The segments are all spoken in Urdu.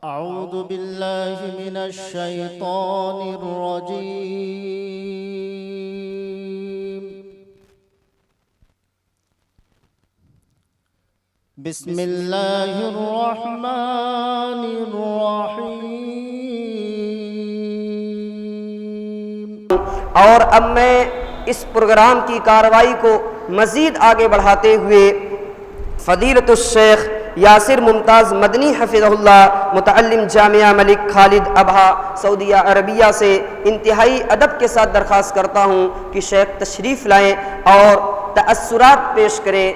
أعوذ بالله من الشيطان الرجيم. بسم الله الرحمن الرحيم. اور اب میں اس پروگرام کی کارروائی کو مزید آگے بڑھاتے ہوئے فضیلت الشیخ یاسر ممتاز مدنی حفظہ اللہ متعلم جامعہ ملک خالد ابہا سعودیہ عربیہ سے انتہائی ادب کے ساتھ درخواست کرتا ہوں کہ شیخ تشریف لائیں اور تأثرات پیش کریں.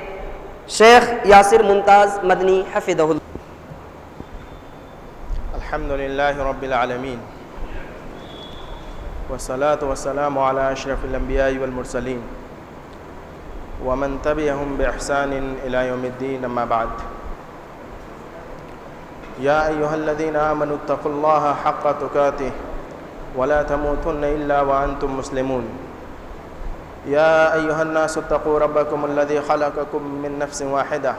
شیخ یاسر ممتاز مدنی حفظہ اللہ. الحمد لله رب العالمين والصلاة والسلام على أشرف الأنبياء والمرسلين ومن تبعهم بإحسان إلى يوم الدين. أما بعد، يا أيها الذين آمنوا اتقوا الله حق تقاته ولا تموتن إلا وأنتم مسلمون. يا أيها الناس اتقوا ربكم الذي خلقكم من نفس واحدة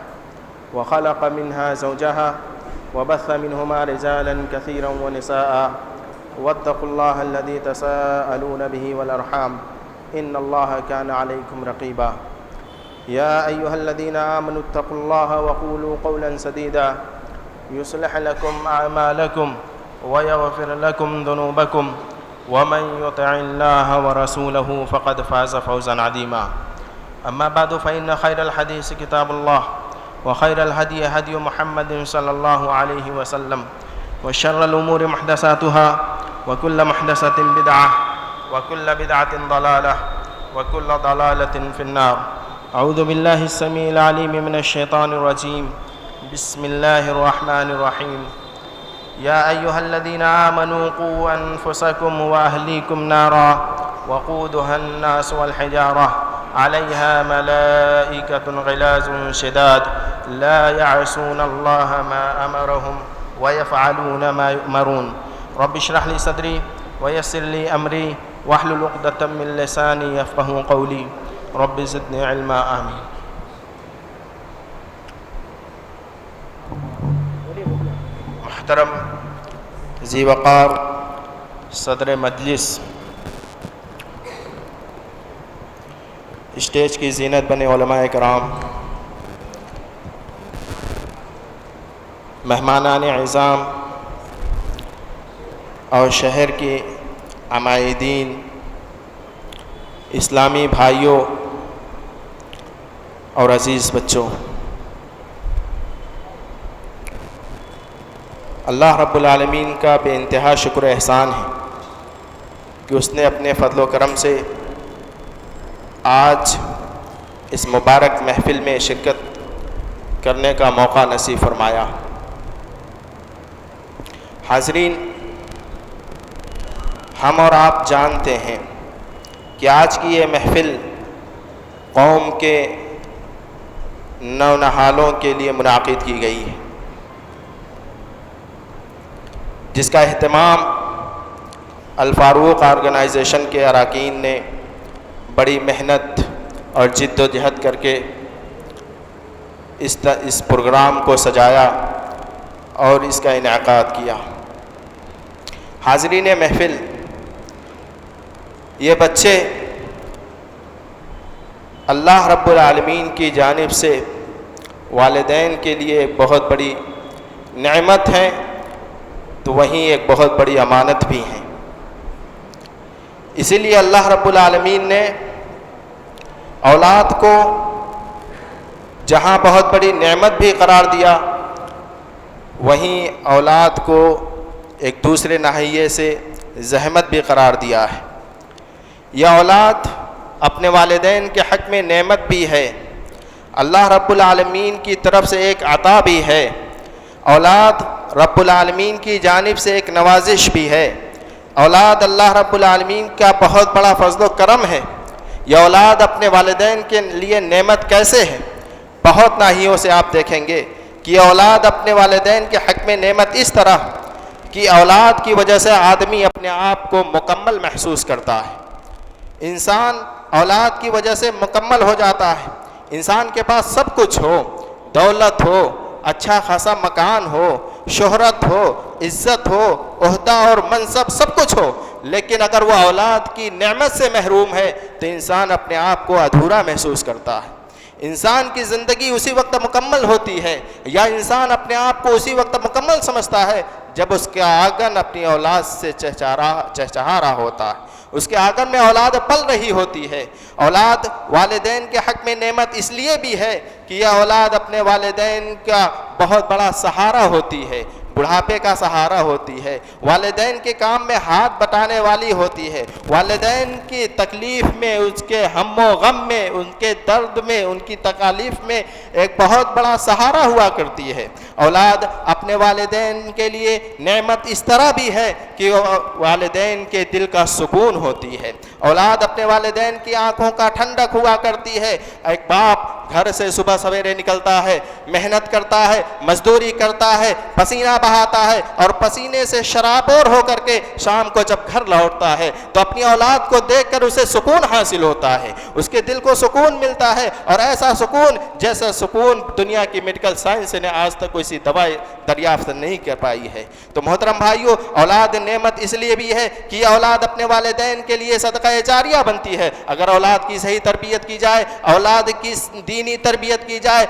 وخلق منها زوجها وبث منهما رجالا كثيرا ونساء واتقوا الله الذي تساءلون به والأرحام إن الله كان عليكم رقيبا. يا أيها الذين آمنوا اتقوا الله وقولوا قولا سديدا يصلح لكم أعمالكم ويغفر لكم ذنوبكم ومن يطع الله ورسوله فقد فاز فوزا عظيما. أما بعد، فإن خير الحديث كتاب الله وخير الهدي هدي محمد صلى الله عليه وسلم وشر الأمور محدثاتها وكل محدثة بدعة وكل بدعة ضلالة وكل ضلالة في النار. أعوذ بالله السميع العليم من الشيطان الرجيم. بسم الله الرحمن الرحيم. يا أيها الذين آمنوا قوا أنفسكم وأهليكم نارا وقودها الناس والحجارة عليها ملائكة غلاظ شداد لا يعصون الله ما أمرهم ويفعلون ما يؤمرون. رب اشرح لي صدري ويسر لي أمري واحلل عقدة من لساني يفقهوا قولي. رب زدني علما. آمين. محترم ذی وقار صدر مجلس، اسٹیج کی زینت بنے علماء کرام، مہمانان اعظام اور شہر کے عمائدین، اسلامی بھائیوں اور عزیز بچوں، اللہ رب العالمین کا بے انتہا شکر احسان ہے کہ اس نے اپنے فضل و کرم سے آج اس مبارک محفل میں شرکت کرنے کا موقع نصیب فرمایا. حاضرین، ہم اور آپ جانتے ہیں کہ آج کی یہ محفل قوم کے نونہالوں کے لیے منعقد کی گئی ہے، جس کا اہتمام الفاروق آرگنائزیشن کے اراکین نے بڑی محنت اور جد و جہد کر کے اس پروگرام کو سجایا اور اس کا انعقاد کیا. حاضرین محفل، یہ بچے اللہ رب العالمین کی جانب سے والدین کے لیے بہت بڑی نعمت ہیں، تو وہیں ایک بہت بڑی امانت بھی ہیں. اسی لیے اللہ رب العالمین نے اولاد کو جہاں بہت بڑی نعمت بھی قرار دیا، وہیں اولاد کو ایک دوسرے ناحیے سے زحمت بھی قرار دیا ہے. یہ اولاد اپنے والدین کے حق میں نعمت بھی ہے، اللہ رب العالمین کی طرف سے ایک عطا بھی ہے. اولاد رب العالمین کی جانب سے ایک نوازش بھی ہے. اولاد اللہ رب العالمین کا بہت بڑا فضل و کرم ہے. یہ اولاد اپنے والدین کے لیے نعمت کیسے ہے؟ بہت ناحیوں سے آپ دیکھیں گے کہ یہ اولاد اپنے والدین کے حق میں نعمت اس طرح کہ اولاد کی وجہ سے آدمی اپنے آپ کو مکمل محسوس کرتا ہے. انسان اولاد کی وجہ سے مکمل ہو جاتا ہے. انسان کے پاس سب کچھ ہو، دولت ہو، اچھا خاصا مکان ہو، شہرت ہو، عزت ہو، عہدہ اور منصب سب کچھ ہو، لیکن اگر وہ اولاد کی نعمت سے محروم ہے تو انسان اپنے آپ کو ادھورا محسوس کرتا ہے۔ انسان کی زندگی اسی وقت مکمل ہوتی ہے، یا انسان اپنے آپ کو اسی وقت مکمل سمجھتا ہے جب اس کا آنگن اپنی اولاد سے چہچہا رہا ہوتا ہے، اس کے آنگن میں اولاد پل رہی ہوتی ہے۔ اولاد والدین کے حق میں نعمت اس لیے بھی ہے کہ یہ اولاد اپنے والدین کا بہت بڑا سہارا ہوتی ہے، بڑھاپے کا سہارا ہوتی ہے، والدین کے کام میں ہاتھ بٹانے والی ہوتی ہے، والدین کی تکلیف میں، اس کے ہم و غم میں، ان کے درد میں، ان کی تکالیف میں ایک بہت بڑا سہارا ہوا کرتی ہے۔ اولاد اپنے والدین کے لیے نعمت اس طرح بھی ہے کہ والدین کے دل کا سکون ہوتی ہے، اولاد اپنے والدین کی آنکھوں کا ٹھنڈک ہوا کرتی ہے۔ ایک باپ گھر سے صبح سویرے نکلتا ہے، محنت کرتا ہے، مزدوری کرتا ہے، پسینہ بہاتا ہے، اور پسینے سے شرابور ہو کر کے شام کو جب گھر لوٹتا ہے تو اپنی اولاد کو دیکھ کر اسے سکون حاصل ہوتا ہے، اس کے دل کو سکون ملتا ہے، اور ایسا سکون جیسا سکون دنیا کی میڈیکل سائنس نے آج تک کوئی دوائی دریافت نہیں کر پائی ہے۔ تو محترم بھائیو، اولاد نعمت اس لیے بھی ہے کہ یہ اولاد اپنے والدین کے لیے صدقہ جاریہ بنتی ہے۔ اگر اولاد کی صحیح تربیت کی جائے، اولاد کی دینی تربیت کی جائے،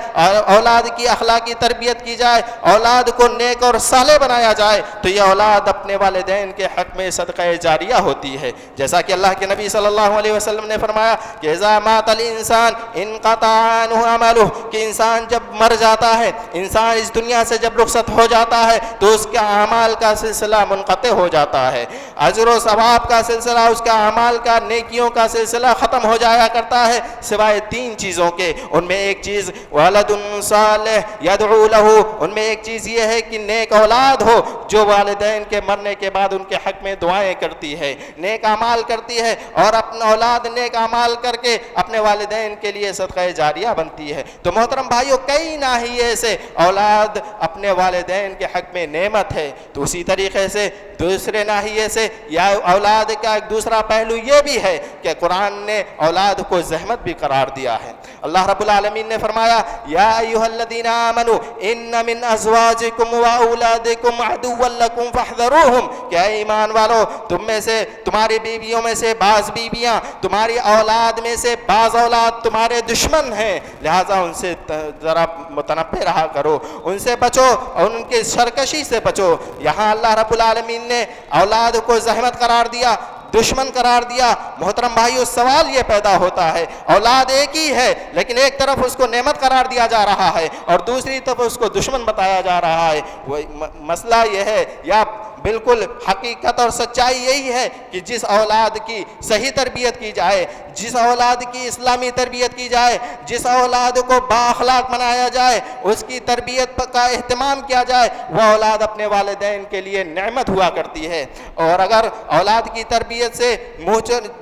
اولاد کی اخلاقی تربیت کی جائے، اولاد کو نیک اور صالح بنایا جائے، تو یہ اولاد اپنے والدین کے حق میں صدقہ جاریہ ہوتی ہے۔ جیسا کہ اللہ کے نبی صلی اللہ علیہ وسلم نے فرمایا کہ اذا مات الانسان انقطع عنہ عملہ، کہ انسان جب مر جاتا ہے، انسان اس دنیا سے جب رخصت ہو جاتا ہے تو اس کے اعمال کا سلسلہ منقطع ہو جاتا ہے، اجر و ثواب کا سلسلہ، اس کا اعمال کا، نیکیوں کا سلسلہ ختم ہو جایا کرتا ہے، سوائے 3 چیزوں کے۔ ان میں ایک چیز ولد صالح یدعو لہ، ان میں ایک چیز یہ ہے کہ نیک اولاد ہو جو والدین کے مرنے کے بعد ان کے حق میں دعائیں کرتی ہے، نیک اعمال کرتی ہے، اور اپنا اولاد نیک اعمال کر کے اپنے والدین کے لیے صدقہ جاریہ بنتی ہے۔ تو محترم بھائیوں، کئی ناحیے سے اولاد اپنے والدین کے حق میں نعمت ہے، تو اسی طریقے سے دوسرے ناحیے سے یا اولاد کا ایک دوسرا پہلو یہ بھی ہے کہ قرآن نے اولاد کو زحمت بھی قرار دیا ہے۔ اللہ رب العالمین نے فرمایا یا ایھا الذین آمنوا ان من ازواجکم و اولادکم عدوا لکم فاحذروہم، کہ اے ایمان والو، تم میں سے، تمہاری بیویوں میں سے بعض بیویاں، تمہاری اولاد میں سے بعض اولاد تمہارے دشمن ہیں، لہٰذا ان سے ذرا متنبہ رہا کرو، ان سے بچو اور ان کے سرکشی سے بچو۔ یہاں اللہ رب العالمین نے اولاد کو زحمت قرار دیا، دشمن قرار دیا۔ محترم بھائیو، سوال یہ پیدا ہوتا ہے، اولاد ایک ہی ہے لیکن ایک طرف اس کو نعمت قرار دیا جا رہا ہے اور دوسری طرف اس کو دشمن بتایا جا رہا ہے۔ وہ مسئلہ یہ ہے، یا بالکل حقیقت اور سچائی یہی ہے کہ جس اولاد کی صحیح تربیت کی جائے، جس اولاد کی اسلامی تربیت کی جائے، جس اولاد کو با اخلاق بنایا جائے، اس کی تربیت کا اہتمام کیا جائے، وہ اولاد اپنے والدین کے لیے نعمت ہوا کرتی ہے۔ اور اگر اولاد کی تربیت سے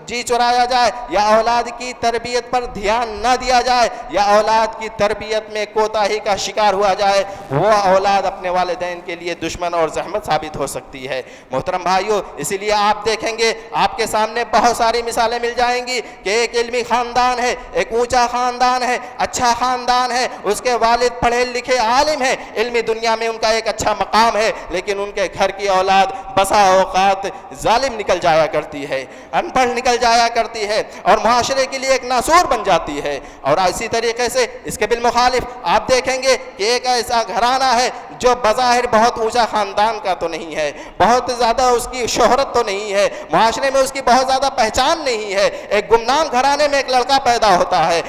جی چرایا جائے، یا اولاد کی تربیت پر دھیان نہ دیا جائے، یا اولاد کی تربیت میں کوتاہی کا شکار ہوا جائے، وہ اولاد اپنے والدین کے لیے دشمن اور زحمت ثابت ہو سکتی ہے۔ محترم بھائیو، اسی لیے آپ دیکھیں گے، آپ کے سامنے بہت ساری مثالیں مل جائیں گی کہ ایک علمی خاندان ہے، ایک اونچا خاندان ہے، اچھا خاندان ہے، اس کے والد پڑھے لکھے عالم ہیں، علمی دنیا میں ان کا ایک اچھا مقام ہے، لیکن ان کے گھر کی اولاد بسا اوقات ظالم نکل جایا کرتی ہے، ان پڑھ نکل جایا کرتی ہے، اور معاشرے کے لیے ایک ناسور بن جاتی ہے۔ اور اسی طریقے سے اس کے بالمخالف آپ دیکھیں گے کہ ایک ایسا گھرانہ ہے جو بظاہر بہت اونچا خاندان کا تو نہیں ہے، بہت زیادہ اس کی شہرت تو نہیں ہے، معاشرے میں اس کی بہت زیادہ پہچان نہیں ہے، ایک گمنام گھرانے میں ایک لڑکا پیدا ہوتا ہے،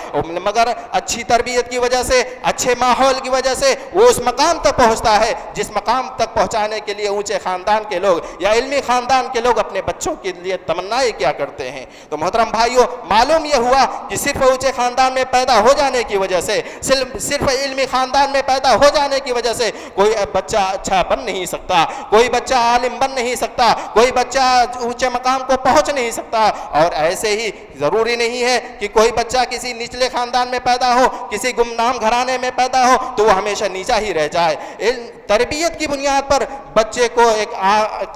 مگر اچھی تربیت کی وجہ سے، اچھے ماحول کی وجہ سے وہ اس مقام تک پہنچتا ہے جس مقام تک پہنچانے کے لیے اونچے خاندان کے لوگ یا علمی خاندان کے لوگ اپنے بچوں کے لیے تمنائیں کیا کرتے ہیں۔ تو محترم بھائیوں، معلوم یہ ہوا کہ صرف اونچے خاندان میں پیدا ہو جانے کی وجہ سے، صرف علمی خاندان میں پیدا ہو جانے کی وجہ سے کوئی بچہ اچھا بن نہیں سکتا، کوئی بچہ عالم بن نہیں سکتا، کوئی بچہ اونچے مقام کو پہنچ نہیں سکتا۔ اور ایسے ہی ضروری نہیں ہے کہ کوئی بچہ کسی نچلے خاندان میں پیدا ہو، کسی گمنام گھرانے میں پیدا ہو تو وہ ہمیشہ نیچا ہی رہ جائے۔ تربیت کی بنیاد پر بچے کو ایک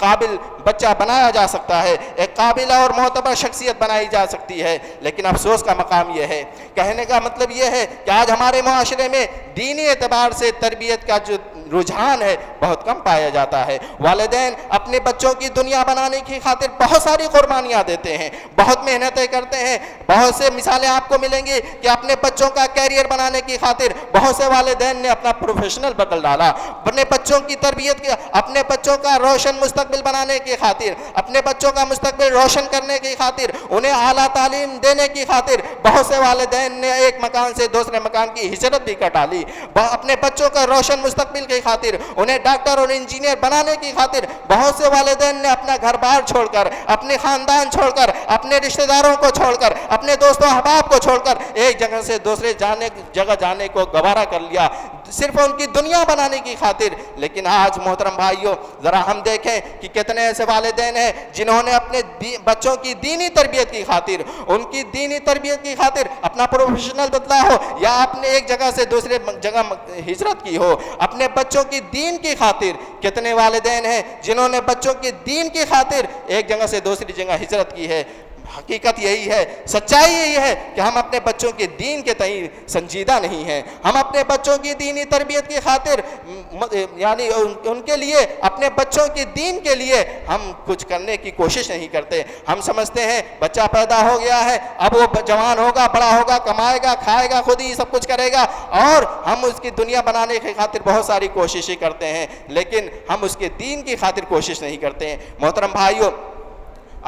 قابل بچہ بنایا جا سکتا ہے، ایک قابل اور معتبر شخصیت بنائی جا سکتی ہے، لیکن افسوس کا مقام یہ ہے، کہنے کا مطلب یہ ہے کہ آج ہمارے معاشرے میں دینی اعتبار سے تربیت کا جو رجحان ہے بہت کم پایا جاتا ہے۔ والدین اپنے بچوں کی دنیا بنانے کی خاطر بہت ساری قربانیاں دیتے ہیں، بہت محنتیں کرتے ہیں۔ بہت سے مثالیں آپ کو ملیں گی کہ اپنے بچوں کا کیریئر بنانے کی خاطر بہت سے والدین نے اپنا پروفیشنل بدل ڈالا، اپنے بچوں کی تربیت کی، اپنے بچوں کا روشن مستقبل بنانے کی خاطر، اپنے بچوں کا مستقبل روشن کرنے کی خاطر، انہیں اعلیٰ تعلیم دینے کی خاطر بہت سے والدین نے ایک مکان سے دوسرے مکان کی ہجرت بھی کر ڈالی۔ اپنے بچوں کا روشن مستقبل کی خاطر، انہیں ڈاکٹر اور انجینئر بنانے کی خاطر بہت سے والدین نے اپنا گھر بار چھوڑ کر، اپنے خاندان چھوڑ کر، اپنے رشتہ داروں کو چھوڑ کر، اپنے دوستوں احباب کو چھوڑ کر ایک جگہ سے دوسرے جگہ جانے کو گوارا کر لیا، صرف ان کی دنیا بنانے کی خاطر۔ لیکن آج محترم بھائیوں ذرا ہم دیکھیں کہ کتنے ایسے والدین ہیں جنہوں نے اپنے بچوں کی دینی تربیت کی خاطر، ان کی دینی تربیت کی خاطر اپنا پروفیشنل بدلا ہو یا اپنے ایک جگہ سے دوسرے جگہ ہجرت کی ہو، اپنے بچوں کی دین کی خاطر۔ کتنے والدین ہیں جنہوں نے بچوں کی دین کی خاطر ایک جگہ سے دوسری جگہ ہجرت کی ہے۔ حقیقت یہی ہے، سچائی یہی ہے کہ ہم اپنے بچوں کے دین کے تئیں سنجیدہ نہیں ہیں۔ ہم اپنے بچوں کی دینی تربیت کی خاطر یعنی ان کے لیے، اپنے بچوں کی دین کے لیے ہم کچھ کرنے کی کوشش نہیں کرتے۔ ہم سمجھتے ہیں بچہ پیدا ہو گیا ہے، اب وہ جوان ہوگا، بڑا ہوگا، کمائے گا، کھائے گا، خود ہی سب کچھ کرے گا، اور ہم اس کی دنیا بنانے کی خاطر بہت ساری کوششیں کرتے ہیں، لیکن ہم اس کے دین کی خاطر کوشش نہیں کرتے ہیں۔ محترم بھائیوں،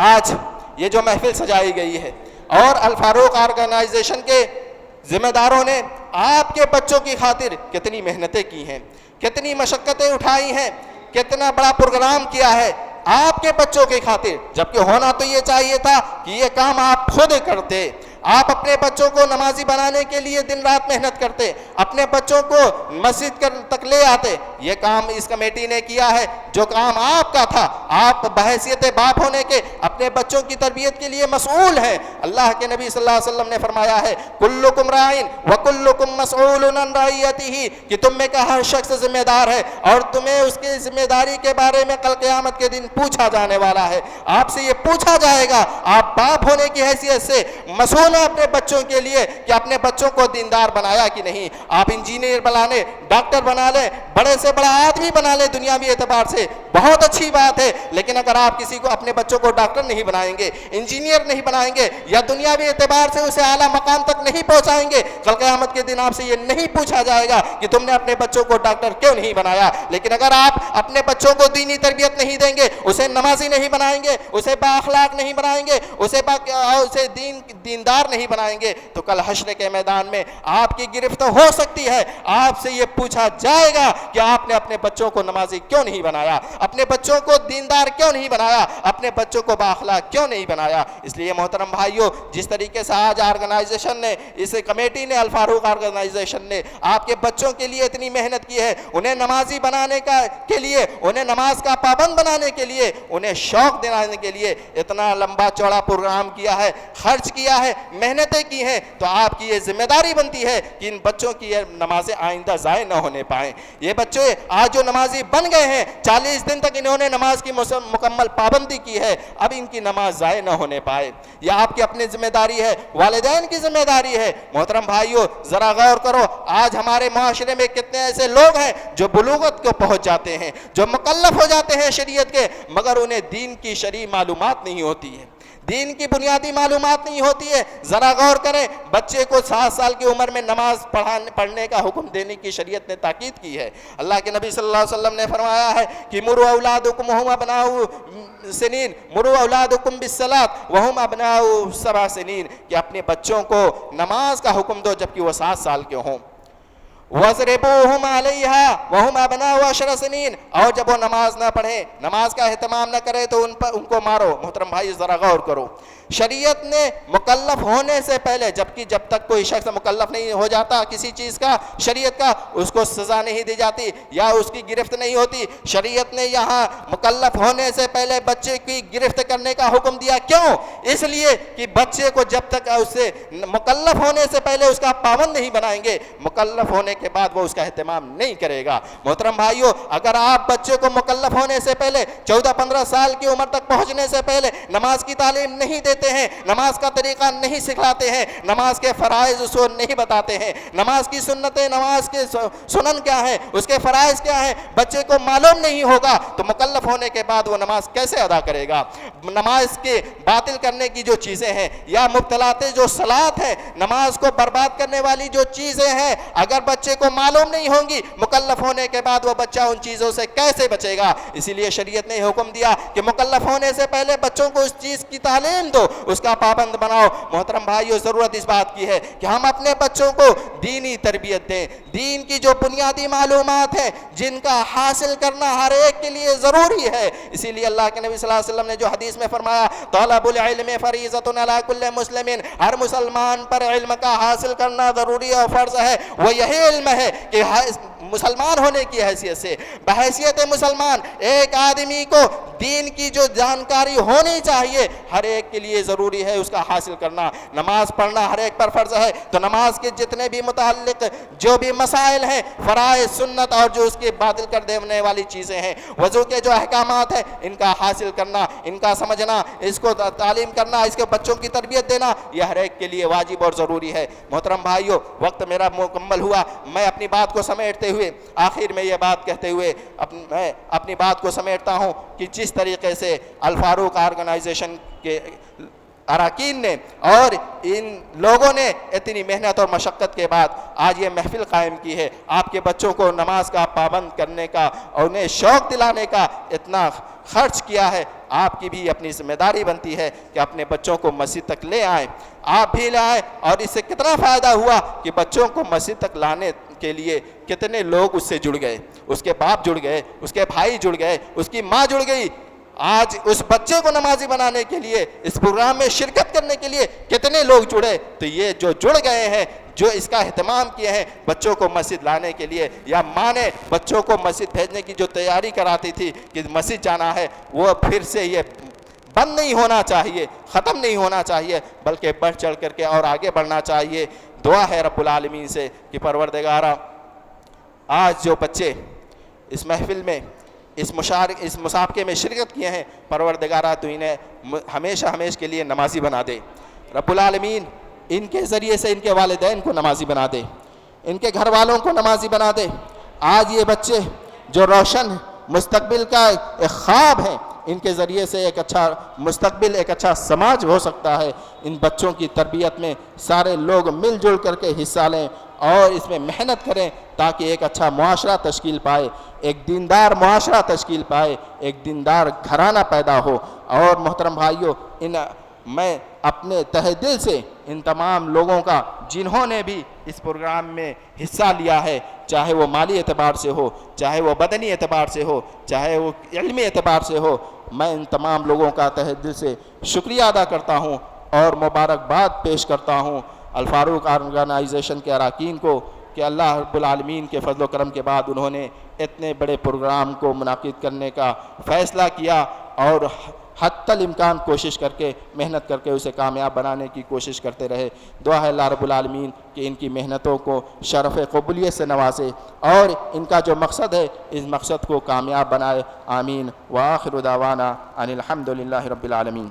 آج یہ جو محفل سجائی گئی ہے اور الفاروق آرگنائزیشن کے ذمہ داروں نے آپ کے بچوں کی خاطر کتنی محنتیں کی ہیں، کتنی مشقتیں اٹھائی ہیں، کتنا بڑا پروگرام کیا ہے آپ کے بچوں کی خاطر، جبکہ ہونا تو یہ چاہیے تھا کہ یہ کام آپ خود کرتے۔ آپ اپنے بچوں کو نمازی بنانے کے لیے دن رات محنت کرتے، اپنے بچوں کو مسجد تک لے آتے۔ یہ کام اس کمیٹی نے کیا ہے، جو کام آپ کا تھا۔ آپ بحیثیت باپ ہونے کے اپنے بچوں کی تربیت کے لیے مسئول ہیں۔ اللہ کے نبی صلی اللہ علیہ وسلم نے فرمایا ہے کلکم راعٍ وکلکم مسئول عن رعیتہ، کہ تم میں کا ہر شخص ذمہ دار ہے اور تمہیں اس کی ذمہ داری کے بارے میں کل قیامت کے دن پوچھا جانے والا ہے۔ آپ سے یہ پوچھا جائے گا، آپ باپ ہونے کی حیثیت سے مسئول اپنے بچوں کے لیے کہ اپنے بچوں کو دیندار بنایا کہ نہیں۔ آپ انجینئر بنا لیں، ڈاکٹر بنا لیں، بڑے سے بڑا آدمی بنا لیں دنیاوی اعتبار سے، بہت اچھی بات ہے، لیکن اگر آپ کسی کو اپنے بچوں کو ڈاکٹر نہیں بنائیں گے، انجینئر نہیں بنائیں گے، یا دنیاوی اعتبار سے اسے اعلیٰ مقام تک نہیں پہنچائیں گے، کل قیامت کے دن آپ سے یہ نہیں پوچھا جائے گا کہ تم نے اپنے بچوں کو ڈاکٹر کیوں نہیں بنایا۔ لیکن اگر آپ اپنے بچوں کو دینی تربیت نہیں دیں گے، اسے نمازی نہیں بنائیں گے، اسے با اخلاق نہیں بنائیں گے، اسے دیندار نہیں بنائیں گے، تو کل حشر کے میدان میں آپ کی گرفت ہو سکتی ہے۔ آپ سے یہ پوچھا جائے گا کہ آپ نے اپنے بچوں کو نمازی کیوں نہیں بنایا، اپنے بچوں کو دیندار کیوں نہیں بنایا، اپنے بچوں کو بااخلاق کیوں نہیں بنایا۔ اس لیے محترم بھائیوں، جس طریقے سے آج آرگنائزیشن نے، اس کمیٹی نے، الفاروق آرگنائزیشن نے آپ کے بچوں کے لیے اتنی محنت کی ہے، انہیں نمازی بنانے کے لیے، انہیں نماز کا پابند بنانے کے لیے، انہیں شوق دلانے کے لیے اتنا لمبا چوڑا پروگرام کیا ہے، خرچ کیا ہے، محنتیں کی ہیں، تو آپ کی یہ ذمہ داری بنتی ہے کہ ان بچوں کی یہ نمازیں آئندہ ضائع نہ ہونے پائیں۔ یہ بچے آج جو نمازی بن گئے ہیں، 40 دن تک انہوں نے نماز کی مکمل پابندی کی ہے، اب ان کی نماز ضائع نہ ہونے پائے۔ یہ آپ کی اپنی ذمہ داری ہے، والدین کی ذمہ داری ہے۔ محترم بھائیوں، ذرا غور کرو، آج ہمارے معاشرے میں کتنے ایسے لوگ ہیں جو بلوغت کو پہنچ جاتے ہیں، جو مکلف ہو جاتے ہیں شریعت کے، مگر انہیں دین کی شرعی معلومات نہیں ہوتی ہے، دین کی بنیادی معلومات نہیں ہوتی ہے۔ ذرا غور کریں، بچے کو 7 سال کی عمر میں نماز پڑھنے کا حکم دینے کی شریعت نے تاکید کی ہے۔ اللہ کے نبی صلی اللہ علیہ وسلم نے فرمایا ہے کہ مروا اولادکم وہم ابناء سنین، مروا اولادکم بالصلاۃ وہم ابناء 7 سنین، کہ اپنے بچوں کو نماز کا حکم دو جبکہ وہ 7 سال کے ہوں۔ وَضْرِبُوهُمْ عَلَيْهَا وَهُمْ أَبْنَاءُ 10 سنین، اور جب وہ نماز نہ پڑھیں، نماز کا اہتمام نہ کرے تو ان کو مارو۔ محترم بھائی ذرا غور کرو، شریعت نے مکلف ہونے سے پہلے، جبکہ جب تک کوئی شخص مکلف نہیں ہو جاتا کسی چیز کا، شریعت کا، اس کو سزا نہیں دی جاتی یا اس کی گرفت نہیں ہوتی۔ شریعت نے یہاں مکلف ہونے سے پہلے بچے کی گرفت کرنے کا حکم دیا۔ کیوں؟ اس لیے کہ بچے کو جب تک اسے مکلف ہونے سے پہلے اس کا پابند نہیں بنائیں گے، مکلف ہونے کے بعد وہ اس کا اہتمام نہیں کرے گا۔ محترم بھائیوں، اگر آپ بچے کو مکلف ہونے سے پہلے 14-15 سال کی عمر تک پہنچنے سے پہلے نماز کی تعلیم نہیں دیتے ہیں، نماز کا طریقہ نہیں سکھلاتے ہیں، نماز کے فرائض اس کو نہیں بتاتے ہیں، نماز کی سنتیں، نماز کے سنن کیا ہیں، اس کے فرائض کیا ہیں، بچے کو معلوم نہیں ہوگا تو مکلف ہونے کے بعد وہ نماز کیسے ادا کرے گا؟ نماز کے باطل کرنے کی جو چیزیں ہیں یا مبتلات جو صلات ہے، نماز کو برباد کرنے والی جو چیزیں ہیں، اگر بچے کو معلوم نہیں ہوں گی، مکلف ہونے کے بعد وہ بچہ ان چیزوں سے کیسے بچے گا؟ اسی لیے شریعت نے حکم دیا کہ مکلف ہونے سے پہلے بچوں کو اس چیز کی تعلیم دو، اس کا پابند بناؤ۔ محترم بھائیو، ضرورت اس بات کی ہے کہ ہم اپنے بچوں کو دینی تربیت دیں، دین کی جو بنیادی معلومات ہیں جن کا حاصل کرنا ہر ایک کے لیے ضروری ہے۔ اسی لیے اللہ کے نبی صلی اللہ علیہ وسلم نے جو حدیث میں فرمایا، طلب العلم فریضۃ علی کل مسلم، ہر مسلمان پر علم کا حاصل کرنا ضروری اور فرض ہے۔ وہ یہی علم ہے کہ مسلمان ہونے کی حیثیت سے، بحیثیت مسلمان ایک آدمی کو دین کی جو جانکاری ہونی چاہیے ہر ایک کے لیے ضروری ہے اس کا حاصل کرنا۔ نماز پڑھنا ہر ایک پر فرض ہے، تو نماز کے جتنے بھی متعلق جو بھی مسائل ہیں، فرائض، سنت اور جو اس کے باطل کر دینے والی چیزیں ہیں، وضو کے جو احکامات ہیں، ان کا حاصل کرنا، ان کا سمجھنا، اس کو تعلیم کرنا، اس کے بچوں کی تربیت دینا، یہ ہر ایک کے لیے واجب اور ضروری ہے۔ محترم بھائیو، وقت میرا مکمل ہوا، میں اپنی بات کو سمیٹتے ہوئے آخر میں یہ بات کہتے ہوئے میں اپنی بات کو سمیٹتا ہوں کہ جس طریقے سے الفاروق آرگنائزیشن کے اراکین نے اور ان لوگوں نے اتنی محنت اور مشقت کے بعد آج یہ محفل قائم کی ہے، آپ کے بچوں کو نماز کا پابند کرنے کا اور انہیں شوق دلانے کا اتنا خرچ کیا ہے، آپ کی بھی اپنی ذمہ داری بنتی ہے کہ اپنے بچوں کو مسجد تک لے آئیں، آپ بھی لے آئیں۔ اور اس سے کتنا فائدہ ہوا کہ بچوں کو مسجد تک لانے کے لیے کتنے لوگ اس سے جڑ گئے، اس کے باپ جڑ گئے، اس کے بھائی جڑ گئے، اس کی ماں جڑ گئی۔ آج اس بچے کو نمازی بنانے کے لیے، اس پروگرام میں شرکت کرنے کے لیے کتنے لوگ جڑے، تو یہ جو جڑ گئے ہیں، جو اس کا اہتمام کیے ہیں بچوں کو مسجد لانے کے لیے، یا ماں نے بچوں کو مسجد بھیجنے کی جو تیاری کراتی تھی کہ مسجد جانا ہے، وہ پھر سے یہ بند نہیں ہونا چاہیے، ختم نہیں ہونا چاہیے، بلکہ بڑھ چڑھ کر کے اور آگے بڑھنا چاہیے۔ دعا ہے رب العالمین سے کہ پروردگارا، آج جو بچے اس محفل میں اس مسابقے میں شرکت کیے ہیں، پروردگارا تو انہیں ہمیشہ کے لیے نمازی بنا دے۔ رب العالمین ان کے ذریعے سے ان کے والدین کو نمازی بنا دے، ان کے گھر والوں کو نمازی بنا دے۔ آج یہ بچے جو روشن مستقبل کا ایک خواب ہے، ان کے ذریعے سے ایک اچھا مستقبل، ایک اچھا سماج ہو سکتا ہے۔ ان بچوں کی تربیت میں سارے لوگ مل جل کر کے حصہ لیں اور اس میں محنت کریں تاکہ ایک اچھا معاشرہ تشکیل پائے، ایک دیندار معاشرہ تشکیل پائے، ایک دیندار گھرانہ پیدا ہو۔ اور محترم بھائیوں، میں اپنے تہہ دل سے ان تمام لوگوں کا جنہوں نے بھی اس پروگرام میں حصہ لیا ہے، چاہے وہ مالی اعتبار سے ہو، چاہے وہ بدنی اعتبار سے ہو، چاہے وہ علمی اعتبار سے ہو، میں ان تمام لوگوں کا تہہ دل سے شکریہ ادا کرتا ہوں اور مبارکباد پیش کرتا ہوں الفاروق آرگنائزیشن کے اراکین کو کہ اللہ رب العالمین کے فضل و کرم کے بعد انہوں نے اتنے بڑے پروگرام کو منعقد کرنے کا فیصلہ کیا اور حتی الامکان کوشش کر کے، محنت کر کے اسے کامیاب بنانے کی کوشش کرتے رہے۔ دعا ہے اللہ رب العالمین کہ ان کی محنتوں کو شرف قبولیت سے نوازے اور ان کا جو مقصد ہے اس مقصد کو کامیاب بنائے۔ آمین۔ وآخر دعوانا ان الحمد للہ رب العالمین۔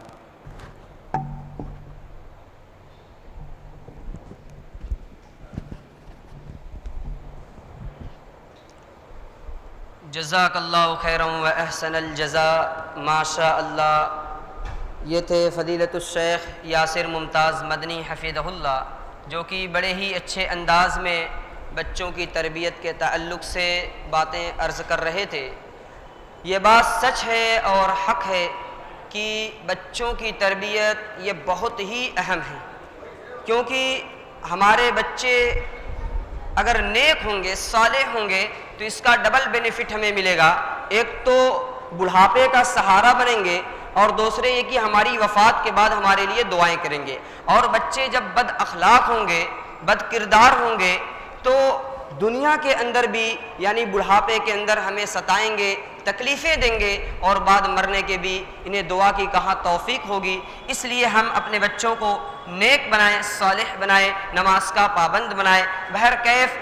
جزاک اللہ خیرا و احسن الجزاء، ماشاء اللہ۔ یہ تھے فضیلت الشیخ یاسر ممتاز مدنی حفظہ اللہ، جو کہ بڑے ہی اچھے انداز میں بچوں کی تربیت کے تعلق سے باتیں عرض کر رہے تھے۔ یہ بات سچ ہے اور حق ہے کہ بچوں کی تربیت یہ بہت ہی اہم ہے، کیونکہ ہمارے بچے اگر نیک ہوں گے، صالح ہوں گے، تو اس کا ڈبل بینیفٹ ہمیں ملے گا۔ ایک تو بڑھاپے کا سہارا بنیں گے، اور دوسرے یہ کہ ہماری وفات کے بعد ہمارے لیے دعائیں کریں گے۔ اور بچے جب بد اخلاق ہوں گے، بد کردار ہوں گے، تو دنیا کے اندر بھی یعنی بڑھاپے کے اندر ہمیں ستائیں گے، تکلیفیں دیں گے، اور بعد مرنے کے بھی انہیں دعا کی کہاں توفیق ہوگی۔ اس لیے ہم اپنے بچوں کو نیک بنائیں، صالح بنائیں، نماز کا پابند بنائیں۔ بہرکیف